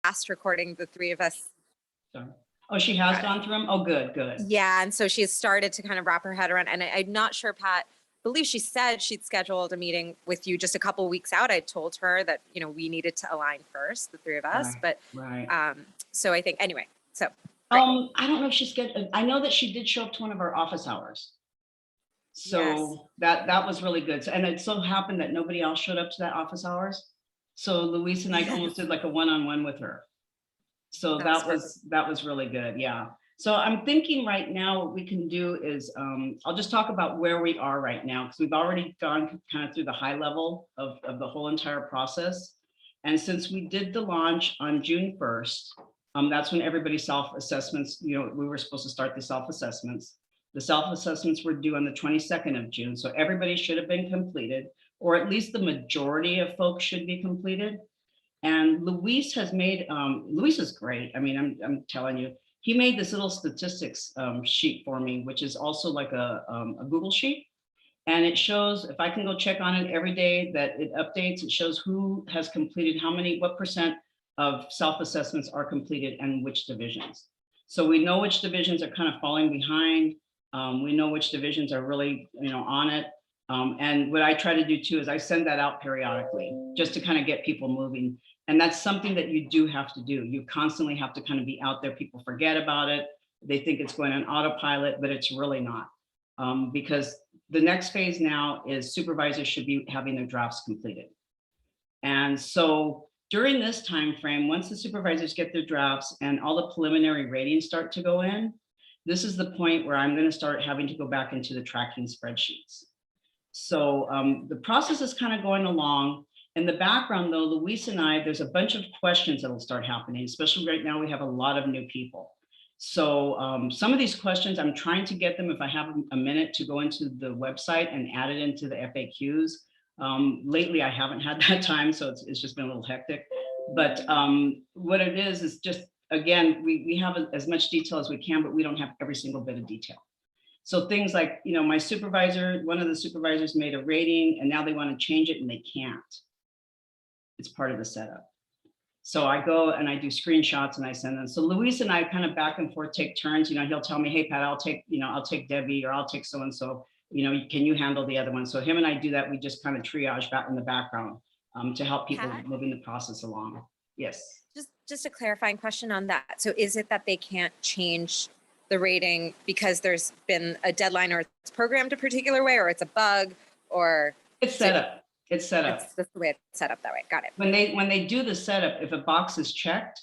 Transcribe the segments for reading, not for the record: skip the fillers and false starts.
last recording, the three of us. So, oh, she has gone through them? Oh, good, good. Yeah, and so she has started to kind of wrap her head around, and I'm not sure, Pat, I believe she said she'd scheduled a meeting with you just a couple of weeks out. I told her that, you know, we needed to align first, the three of us, but so I think, anyway, so. I don't know if she's good. I know that she did show up to one of our office hours. So that was really good. So, and it so happened that nobody else showed up to that office hours. So Luis and I almost did like a one-on-one with her. So that was really good. Yeah. So I'm thinking right now what we can do is I'll just talk about where we are right now, because we've already gone kind of through the high level of the whole entire process. And since we did the launch on June 1st, that's when everybody's self-assessments, you know, we were supposed to start the self-assessments. The self-assessments were due on the 22nd of June. So everybody should have been completed, or at least the majority of folks should be completed. And Luis has made, Luis is great. I mean, I'm telling you, he made this little statistics sheet for me, which is also like a Google sheet. And it shows, if I can go check on it every day that it updates, it shows who has completed how many, what percent of self-assessments are completed and which divisions. So we know which divisions are kind of falling behind. We know which divisions are really, you know, on it. And what I try to do too is I send that out periodically just to kind of get people moving. And that's something that you do have to do. You constantly have to kind of be out there. People forget about it. They think it's going on autopilot, but it's really not. Because the next phase now is supervisors should be having their drafts completed. And so during this time frame, once the supervisors get their drafts and all the preliminary ratings start to go in, this is the point where I'm going to start having to go back into the tracking spreadsheets. So the process is kind of going along. In the background though, Luis and I, there's a bunch of questions that will start happening, especially right now we have a lot of new people. So some of these questions, I'm trying to get them if I have a minute to go into the website and add it into the FAQs. Lately, I haven't had that time, so it's just been a little hectic. But what it is just, again, we have as much detail as we can, but we don't have every single bit of detail. So things like, you know, my supervisor, one of the supervisors made a rating and now they want to change it and they can't. It's part of the setup. So I go and I do screenshots and I send them. So Luis and I kind of back and forth take turns. You know, he'll tell me, hey, Pat, I'll take Debbie, or I'll take so-and-so, you know, can you handle the other one? So him and I do that. We just kind of triage back in the background to help people moving the process along. Yes. Just a clarifying question on that. So is it that they can't change the rating because there's been a deadline, or it's programmed a particular way, or it's a bug, or it's set up? It's set up. That's the way it's set up that way. Got it. When they do the setup, if a box is checked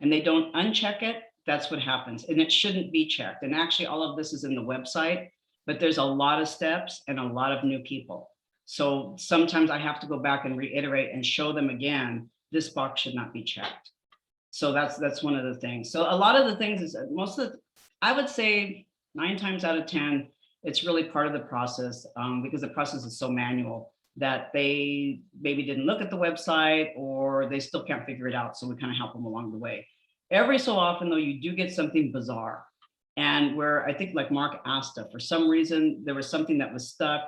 and they don't uncheck it, that's what happens. And it shouldn't be checked. And actually all of this is in the website, but there's a lot of steps and a lot of new people. So sometimes I have to go back and reiterate and show them again, this box should not be checked. So that's one of the things. So a lot of the things is I would say 9 times out of 10, it's really part of the process because the process is so manual that they maybe didn't look at the website or they still can't figure it out. So we kind of help them along the way. Every so often though, you do get something bizarre. And where I think like Mark asked for some reason, there was something that was stuck.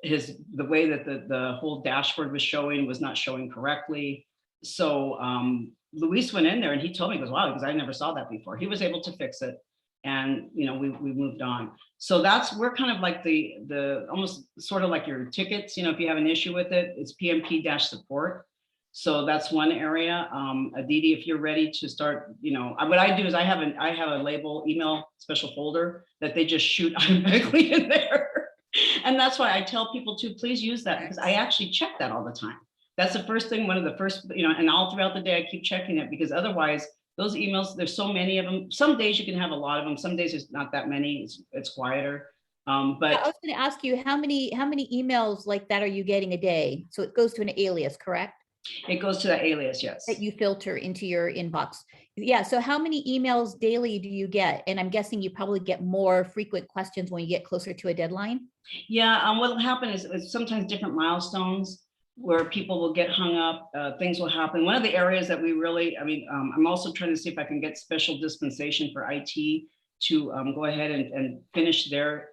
The way that the whole dashboard was showing was not showing correctly. So Luis went in there and he told me, he goes, wow, because I never saw that before. He was able to fix it. And, you know, we moved on. So we're kind of like the almost sort of like your tickets, you know, if you have an issue with it, it's PMP-support. So that's one area. Aditi, if you're ready to start, you know, what I do is I have a label email special folder that they just shoot automatically in there. And that's why I tell people to please use that, because I actually check that all the time. That's the first thing, one of the first, you know, and all throughout the day, I keep checking it, because otherwise those emails, there's so many of them. Some days you can have a lot of them. Some days there's not that many. It's quieter. But I was going to ask you, how many emails like that are you getting a day? So it goes to an alias, correct? It goes to the alias, yes. That you filter into your inbox. Yeah. So how many emails daily do you get? And I'm guessing you probably get more frequent questions when you get closer to a deadline. Yeah. What will happen is sometimes different milestones where people will get hung up, things will happen. One of the areas that we really, I'm also trying to see if I can get special dispensation for IT to go ahead and finish their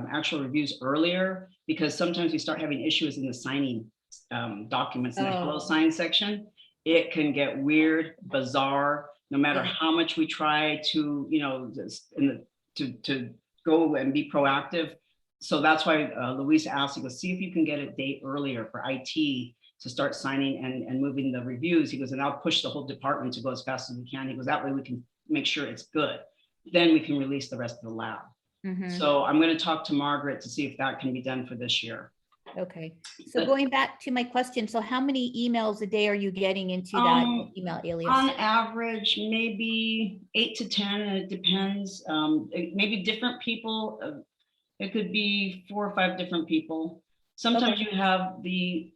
actual reviews earlier, because sometimes we start having issues in the signing documents in the hello sign section. it can get weird, bizarre, no matter Yeah. how much we try to, to go and be proactive. So that's why Luis asked, he goes, see if you can get a date earlier for IT to start signing and moving the reviews. He goes, and I'll push the whole department to go as fast as we can. He goes, that way we can make sure it's good. Then we can release the rest of the lab. So I'm going to talk to Margaret to see if that can be done for this year. Okay, so going back to my question, so how many emails a day are you getting into that email alias? On average, maybe 8 to 10, and it depends. Maybe different people. It could be 4 or 5 different people. Sometimes you have the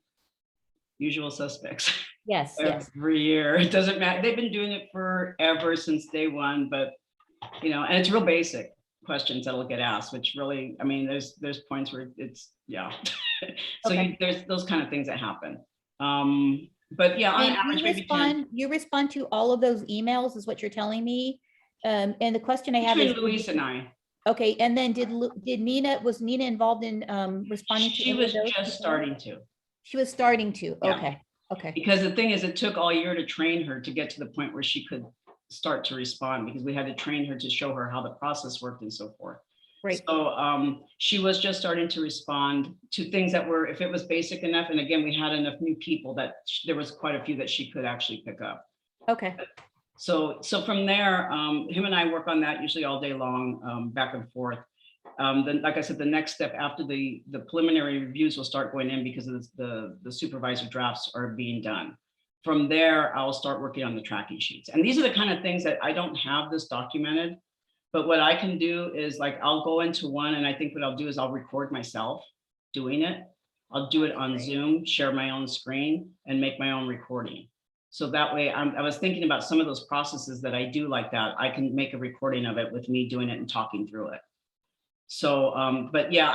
usual suspects. Yes, yes. Every year, it doesn't matter. They've been doing it forever since day one, but and it's real basic questions that'll get asked, which really, I mean, there's points where it's, yeah. So there's those kind of things that happen. But yeah, on average, maybe 10. You respond to all of those emails is what you're telling me. And the question I have is Luis and I. Okay, and then was Nina involved in responding to? She was just starting to. She was starting to, Yeah. okay, okay. Because the thing is, it took all year to train her to get to the point where she could start to respond, because we had to train her to show her how the process worked and so forth. Right. So she was just starting to respond to things that were, if it was basic enough, and again, we had enough new people that there was quite a few that she could actually pick up. Okay. So from there, him and I work on that usually all day long, back and forth. Then, like I said, the next step after the preliminary reviews will start going in, because of the supervisor drafts are being done. From there, I'll start working on the tracking sheets. And these are the kind of things that I don't have this documented, but what I can do is, like, I'll go into one, and I think what I'll do is I'll record myself doing it. I'll do it on Zoom, share my own screen, and make my own recording. So that way, I was thinking about some of those processes that I do like that. I can make a recording of it with me doing it and talking through it. So, but yeah,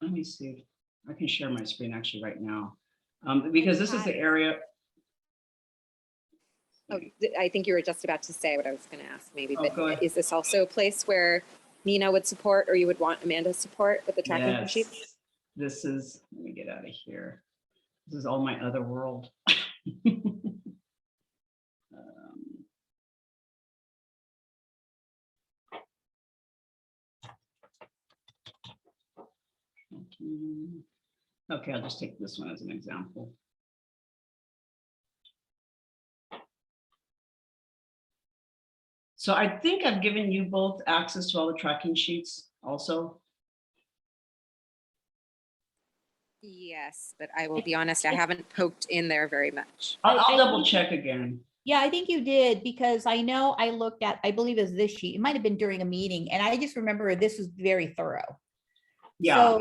let me see. I can share my screen actually right now, because this is the area. Oh, I think you were just about to say what I was going to ask, maybe. Oh, but go ahead. is this also a place where Nina would support, or you would want Amanda's support with the tracking sheets? This is, let me get out of here. This is all my other world. Okay, I'll just take this one as an example. So I think I've given you both access to all the tracking sheets also. Yes, but I will be honest, I haven't poked in there very much. I'll double check again. Yeah, I think you did, because I know I looked at, I believe it was this sheet. It might have been during a meeting, and I just remember this was very thorough. Yeah.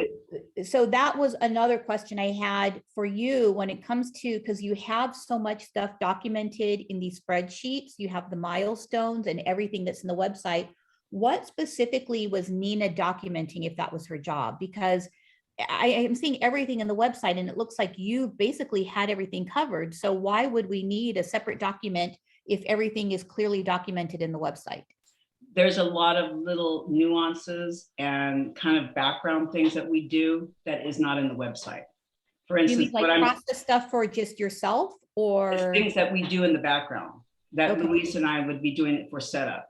So that was another question I had for you when it comes to, because you have so much stuff documented in these spreadsheets, you have the milestones and everything that's in the website. What specifically was Nina documenting, if that was her job? Because I am seeing everything in the website, and it looks like you basically had everything covered. So why would we need a separate document if everything is clearly documented in the website? There's a lot of little nuances and kind of background things that we do that is not in the website. For instance, you mean like process stuff for just yourself, or things that we do in the background that Luis and I would be doing it for setup.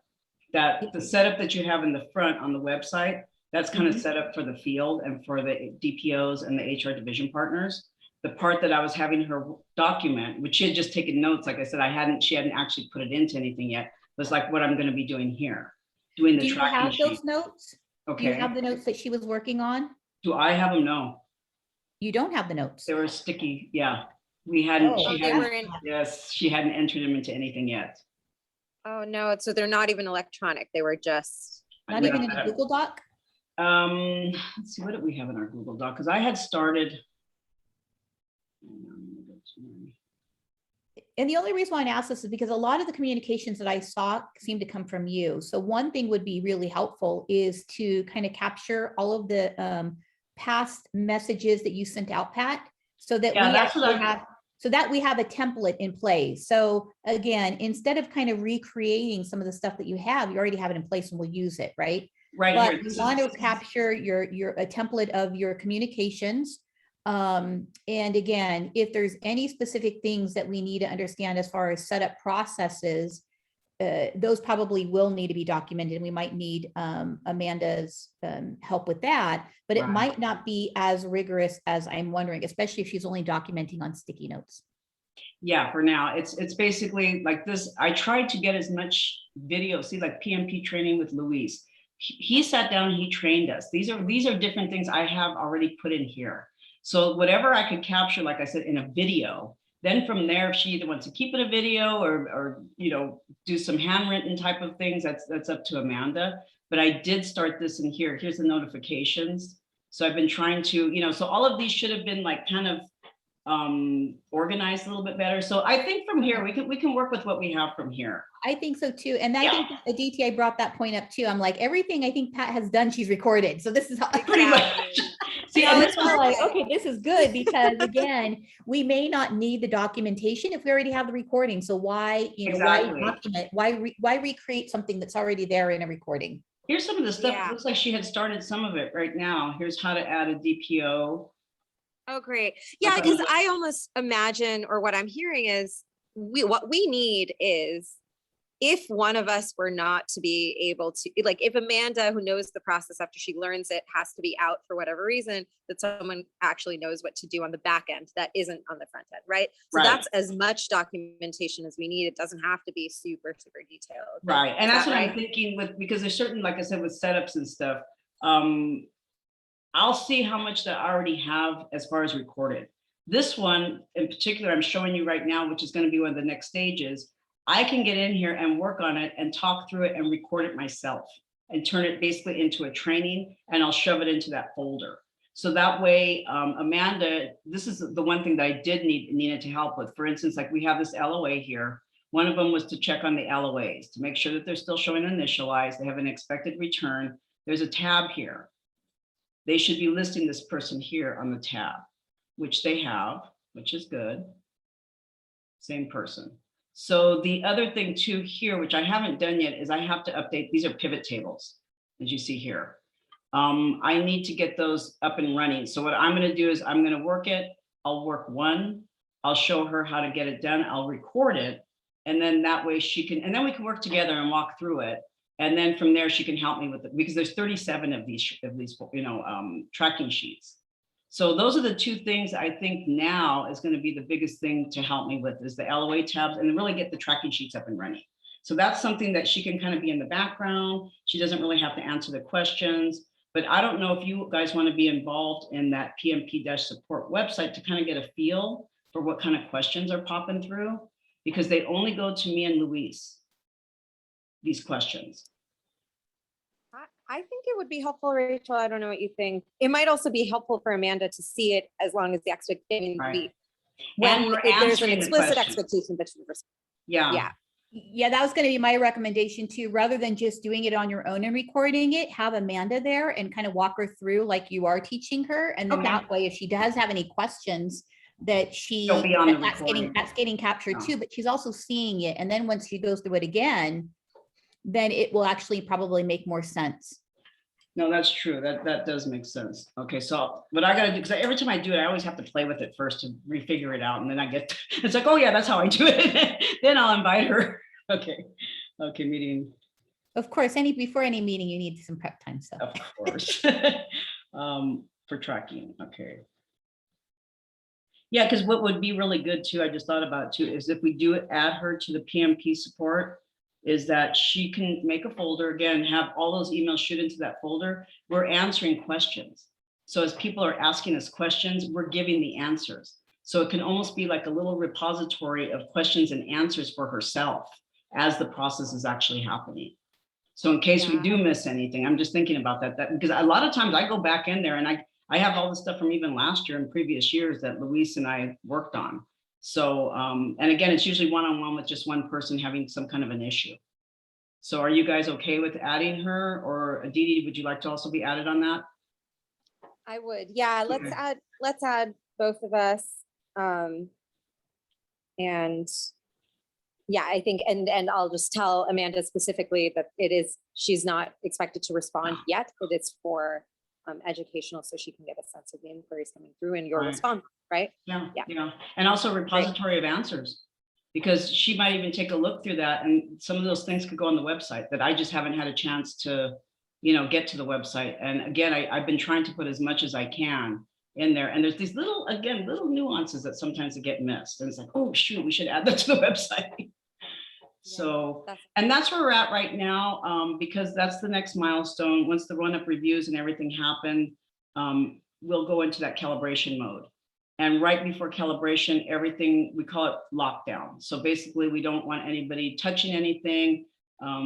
That the setup that you have in the front on the website, that's kind of set up for the field and for the DPOs and the HR division partners. The part that I was having her document, which she had just taken notes, like I said, she hadn't actually put it into anything yet, was like what I'm going to be doing here, doing the tracking sheet. Do you have those notes? Okay. Do you have the notes that she was working on? Do I have them? No. You don't have the notes. They were sticky. Yeah. We hadn't, yes, she hadn't entered them into anything yet. Oh no, so they're not even electronic. They were just. Not even in a Google Doc? Let's see, what did we have in our Google Doc? Because I had started. And the only reason why I asked this is because a lot of the communications that I saw seem to come from you. So one thing would be really helpful is to kind of capture all of the past messages that you sent out, Pat, so that we have a template in place. So again, instead of kind of recreating some of the stuff that you already have it in place and we'll use it, right? Right. But you want to capture a template of your communications And again, if there's any specific things that we need to understand as far as setup processes, those probably will need to be documented. And we might need Amanda's help with that, but it Right. might not be as rigorous as I'm wondering, especially if she's only documenting on sticky notes. Yeah, for now, it's basically like this. I tried to get as much video, see, like PMP training with Luis. He sat down, he trained us. These are different things I have already put in here. So whatever I could capture, like I said, in a video, then from there, if she either wants to keep it a video or you know, do some handwritten type of things, that's up to Amanda. But I did start this in here. Here's the notifications. So I've been trying to, you know, so all of these should have been like kind of organized a little bit better. So I think from here we can work with what we have from here. I think so too. And I think the DTA brought that point up too. I'm like, everything I think Pat has done, she's recorded. So this is how Pretty much. See, so and it's all like, okay, this is good because again, we may not need the documentation if we already have the recording. So why, you know, Exactly. why document, why recreate something that's already there in a recording? Here's some of the stuff. Yeah. It looks like she had started some of it right now. Here's how to add a DPO. Oh, great. Yeah, Okay. because I almost imagine, or what I'm hearing is, what we need is, if one of us were not to be able to, like, if Amanda, who knows the process after she learns it, has to be out for whatever reason, that someone actually knows what to do on the back end that isn't on the front end, right? So Right. that's as much documentation as we need. It doesn't have to be super, super detailed. Right. And Is that's that what I'm right? thinking with, because there's certain, like I said, with setups and stuff. I'll see how much that I already have as far as recorded. This one in particular, I'm showing you right now, which is going to be one of the next stages. I can get in here and work on it and talk through it and record it myself and turn it basically into a training, and I'll shove it into that folder. So that way, Amanda, this is the one thing that I did needed to help with. For instance, like we have this LOA here. One of them was to check on the LOAs to make sure that they're still showing initialized. They have an expected return. There's a tab here. They should be listing this person here on the tab, which they have, which is good. Same person. So the other thing too here, which I haven't done yet, is I have to update. These are pivot tables, as you see here. I need to get those up and running. So what I'm going to do is I'm going to work it. I'll work one. I'll show her how to get it done. I'll record it. And then that way she can, and then we can work together and walk through it. And then from there, she can help me with it because there's 37 of these, you know, tracking sheets. So those are the two things I think now is going to be the biggest thing to help me with is the LOA tabs and really get the tracking sheets up and running. So that's something that she can kind of be in the background. She doesn't really have to answer the questions, but I don't know if you guys want to be involved in that PMP-support website to kind of get a feel for what kind of questions are popping through, because they only go to me and Luis, these questions. I think it would be helpful, Rachel. I don't know what you think. It might also be helpful for Amanda to see it as long as the expectation Right. when And we're there's an answering the explicit questions. expectation that you respond. Yeah. Yeah. Yeah, that was going to be my recommendation too. Rather than just doing it on your own and recording it, have Amanda there and kind of walk her through like you are teaching her. And then Okay. that way, if she does have any questions that She'll be on the recording. that's getting captured Oh. too, but she's also seeing it. And then once she goes through it again, then it will actually probably make more sense. No, that's true. That does make sense. Okay, so what I gotta do, because every time I do it, I always have to play with it first to refigure it out. And then I get, it's like, oh yeah, that's how I do it. Then I'll invite her. Okay. Okay, meeting, Of course, before any meeting, you need some prep time. So of course. For tracking, okay. Yeah, because what would be really good too, I just thought about too, is if we do add her to the PMP support, is that she can make a folder, again, have all those emails shoot into that folder. We're answering questions. So as people are asking us questions, we're giving the answers. So it can almost be like a little repository of questions and answers for herself as the process is actually happening. So in case we do miss anything, I'm just thinking about that because a lot of times I go back in there and I have all the stuff from even last year and previous years that Luis and I worked on. So, and again, it's usually one-on-one with just one person having some kind of an issue. So are you guys okay with adding her, or Aditi, would you like to also be added on that? I would. Yeah, Okay. let's add both of us. And yeah, I think, and I'll just tell Amanda specifically that she's not expected to respond yet, but it's for educational so she can get a sense of the inquiries coming through and your Right. response, right? Yeah, Yeah. yeah. And also repository of answers. Because she might even take a look through that, and some of those things could go on the website that I just haven't had a chance to, get to the website. And again, I've been trying to put as much as I can in there. And there's these little nuances that sometimes get missed. And it's like, oh, shoot, we should add that to the website. So, and that's where we're at right now, because that's the next milestone. Once the run-up reviews and everything happen, we'll go into that calibration mode. And right before calibration, everything, we call it lockdown. So basically, we don't want anybody touching anything,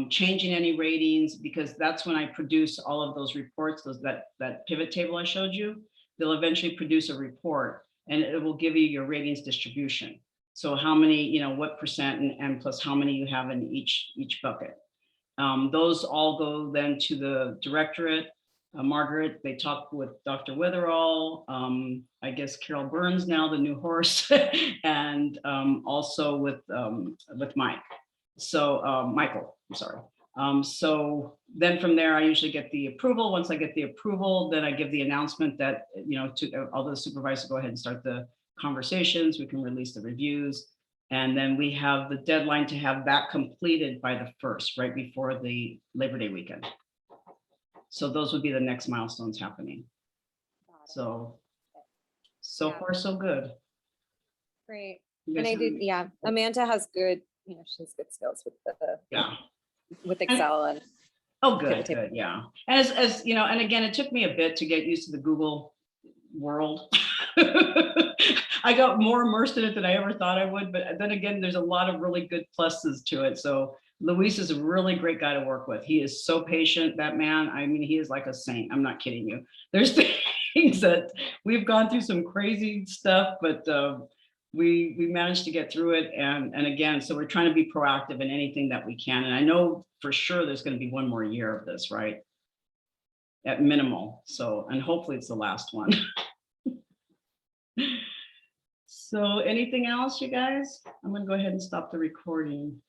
changing any ratings, because that's when I produce all of those reports, that pivot table I showed you. They'll eventually produce a report, and it will give you your ratings distribution. So how many, what percent and plus how many you have in each bucket. Those all go then to the directorate. Margaret, they talked with Dr. Witherall, I guess Carol Burns now, the new horse, and also with Mike. So Michael, I'm sorry. So then from there, I usually get the approval. Once I get the approval, then I give the announcement that, to all the supervisors go ahead and start the conversations. We can release the reviews. And then we have the deadline to have that completed by the 1st, right before the Labor Day weekend. So those would be the next milestones happening. So Yeah. far, so good. Great. You And guys I have did, any- yeah, Amanda has good, she has good skills with Excel and Oh, pivot good, table. good, yeah. And as and again, it took me a bit to get used to the Google world. I got more immersed in it than I ever thought I would, but then again, there's a lot of really good pluses to it. So Luis is a really great guy to work with. He is so patient, that man. I mean, he is like a saint. I'm not kidding you. There's things that we've gone through some crazy stuff, but we managed to get through it. And again, so we're trying to be proactive in anything that we can. And I know for sure there's going to be one more year of this, right? At minimal. So, and hopefully it's the last one. So anything else, you guys? I'm going to go ahead and stop the recording.